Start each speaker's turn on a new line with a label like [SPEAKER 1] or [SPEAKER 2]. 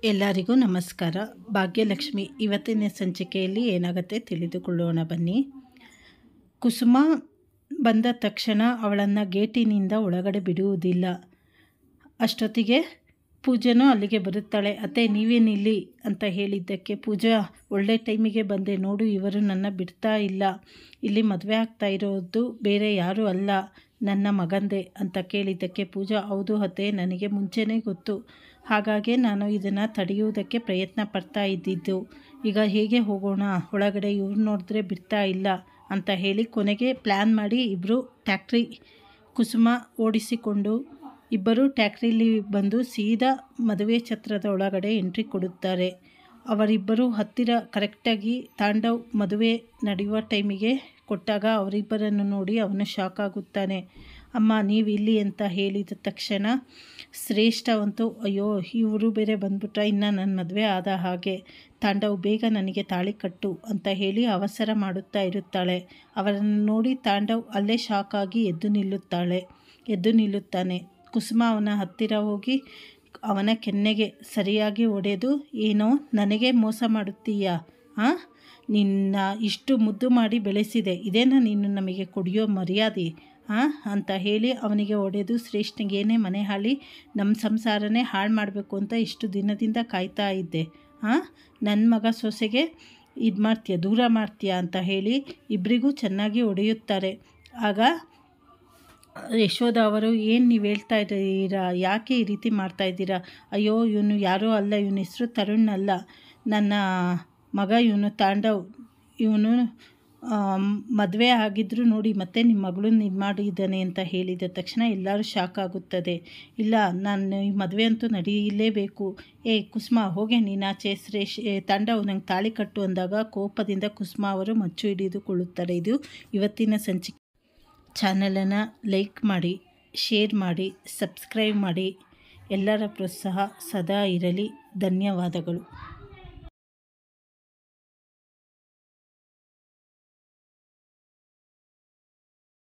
[SPEAKER 1] ಎಲ್ಲರಿಗೂ ನಮಸ್ಕಾರ. ಭಾಗ್ಯಲಕ್ಷ್ಮಿ ಇವತ್ತಿನ ಸಂಚಿಕೆಯಲ್ಲಿ ಏನಾಗುತ್ತೆ ತಿಳಿದುಕೊಳ್ಳೋಣ ಬನ್ನಿ. ಕುಸುಮ ಬಂದ ತಕ್ಷಣ ಅವಳನ್ನು ಗೇಟಿನಿಂದ ಒಳಗಡೆ ಬಿಡುವುದಿಲ್ಲ. ಅಷ್ಟೊತ್ತಿಗೆ ಪೂಜನೂ ಅಲ್ಲಿಗೆ ಬರುತ್ತಾಳೆ. ಅತ್ತೆ ನೀವೇನಿಲ್ಲಿ ಅಂತ ಹೇಳಿದ್ದಕ್ಕೆ ಪೂಜಾ ಒಳ್ಳೆ ಟೈಮಿಗೆ ಬಂದೆ ನೋಡು, ಇವರು ನನ್ನ ಬಿಡ್ತಾ ಇಲ್ಲ, ಇಲ್ಲಿ ಮದುವೆ ಆಗ್ತಾ ಇರೋದು ಬೇರೆ ಯಾರೂ ಅಲ್ಲ ನನ್ನ ಮಗಂದೆ ಅಂತ ಕೇಳಿದ್ದಕ್ಕೆ ಪೂಜಾ ಹೌದು ಅತ್ತೆ, ನನಗೆ ಮುಂಚೆನೇ ಗೊತ್ತು, ಹಾಗಾಗಿ ನಾನು ಇದನ್ನು ತಡೆಯುವುದಕ್ಕೆ ಪ್ರಯತ್ನ ಪಡ್ತಾ ಇದ್ದಿದ್ದು. ಈಗ ಹೇಗೆ ಹೋಗೋಣ ಒಳಗಡೆ, ಇವ್ರು ನೋಡಿದ್ರೆ ಬಿಡ್ತಾ ಇಲ್ಲ ಅಂತ ಹೇಳಿ ಕೊನೆಗೆ ಪ್ಲ್ಯಾನ್ ಮಾಡಿ ಇಬ್ಬರು ಟ್ಯಾಕ್ಟ್ರಿ ಕುಸುಮ ಓಡಿಸಿಕೊಂಡು ಇಬ್ಬರು ಟ್ಯಾಕ್ಟ್ರಿಲಿ ಬಂದು ಸೀದಾ ಮದುವೆ ಛತ್ರದ ಒಳಗಡೆ ಎಂಟ್ರಿ ಕೊಡುತ್ತಾರೆ. ಅವರಿಬ್ಬರು ಹತ್ತಿರ ಕರೆಕ್ಟಾಗಿ ತಾಂಡವ್ ಮದುವೆ ನಡೆಯುವ ಟೈಮಿಗೆ ಕೊಟ್ಟಾಗ ಅವರಿಬ್ಬರನ್ನು ನೋಡಿ ಅವನು ಶಾಕ್ ಆಗುತ್ತಾನೆ. ಅಮ್ಮ ನೀವು ಇಲ್ಲಿ ಅಂತ ಹೇಳಿದ ತಕ್ಷಣ ಶ್ರೇಷ್ಠವಂತೂ ಅಯ್ಯೋ ಇವರು ಬೇರೆ ಬಂದ್ಬಿಟ್ರೆ ಇನ್ನು ನನ್ನ ಮದುವೆ ಆದ ಹಾಗೆ, ತಾಂಡವ್ ಬೇಗ ನನಗೆ ತಾಳಿ ಕಟ್ಟು ಅಂತ ಹೇಳಿ ಅವಸರ ಮಾಡುತ್ತಾ ಇರುತ್ತಾಳೆ. ಅವರನ್ನು ನೋಡಿ ತಾಂಡವ್ ಅಲ್ಲೇ ಶಾಕ್ ಆಗಿ ಎದ್ದು ನಿಲ್ಲುತ್ತಾನೆ. ಕುಸುಮ ಅವನ ಹತ್ತಿರ ಹೋಗಿ ಅವನ ಕೆನ್ನೆಗೆ ಸರಿಯಾಗಿ ಹೊಡೆದು, ಏನೋ ನನಗೆ ಮೋಸ ಮಾಡುತ್ತೀಯಾ? ನಿನ್ನ ಇಷ್ಟು ಮುದ್ದು ಮಾಡಿ ಬೆಳೆಸಿದೆ, ಇದೇನಾ ನೀನು ನಮಗೆ ಕೊಡಿಯೋ ಮರ್ಯಾದೆ ಅಂತ ಹೇಳಿ ಅವನಿಗೆ ಹೊಡೆದು, ಶ್ರೇಷ್ಠನಿಗೇನೇ ಮನೆ ಹಾಳಿ ನಮ್ಮ ಸಂಸಾರನೇ ಹಾಳು ಮಾಡಬೇಕು ಅಂತ ಇಷ್ಟು ದಿನದಿಂದ ಕಾಯ್ತಾ ಇದ್ದೆ, ನನ್ನ ಮಗ ಸೊಸೆಗೆ ಇದು ಮಾಡ್ತೀಯ, ದೂರ ಮಾಡ್ತೀಯ ಅಂತ ಹೇಳಿ ಇಬ್ಬರಿಗೂ ಚೆನ್ನಾಗಿ ಹೊಡೆಯುತ್ತಾರೆ. ಆಗ ಯಶೋಧ ಅವರು ಏನು ನೀವು ಹೇಳ್ತಾ ಇದ್ದೀರಾ, ಯಾಕೆ ಈ ರೀತಿ ಮಾಡ್ತಾಯಿದ್ದೀರಾ? ಅಯ್ಯೋ ಇವನು ಯಾರೋ ಅಲ್ಲ, ಇವನ ಹೆಸರು ತರುಣ್ ಅಲ್ಲ, ನನ್ನ ಮಗ ಇವನು ತಾಂಡವ್, ಇವನು ಮದುವೆ ಆಗಿದ್ದರೂ ನೋಡಿ ಮತ್ತೆ ನಿಮ್ಮ ಮಗಳನ್ನ ಇದು ಮಾಡಿದ್ದಾನೆ ಅಂತ ಹೇಳಿದ ತಕ್ಷಣ ಎಲ್ಲರೂ ಶಾಕ್ ಆಗುತ್ತದೆ. ಇಲ್ಲ ನಾನು ಈ ಮದುವೆ ಅಂತೂ ನಡೆಯಲೇಬೇಕು, ಕುಸುಮ ಹೋಗೆ ನೀನಾಚೆ, ತಾಂಡವ್ ನಂಗೆ ತಾಳಿ ಕಟ್ಟು ಅಂದಾಗ ಕೋಪದಿಂದ ಕುಸುಮ ಅವರು ಮಚ್ಚು ಹಿಡಿದುಕೊಳ್ಳುತ್ತಾರೆ. ಇದು ಇವತ್ತಿನ ಸಂಚಿಕೆ. ಚಾನಲನ್ನು ಲೈಕ್ ಮಾಡಿ, ಶೇರ್ ಮಾಡಿ, ಸಬ್ಸ್ಕ್ರೈಬ್ ಮಾಡಿ. ಎಲ್ಲರ ಪ್ರೋತ್ಸಾಹ ಸದಾ ಇರಲಿ. ಧನ್ಯವಾದಗಳು.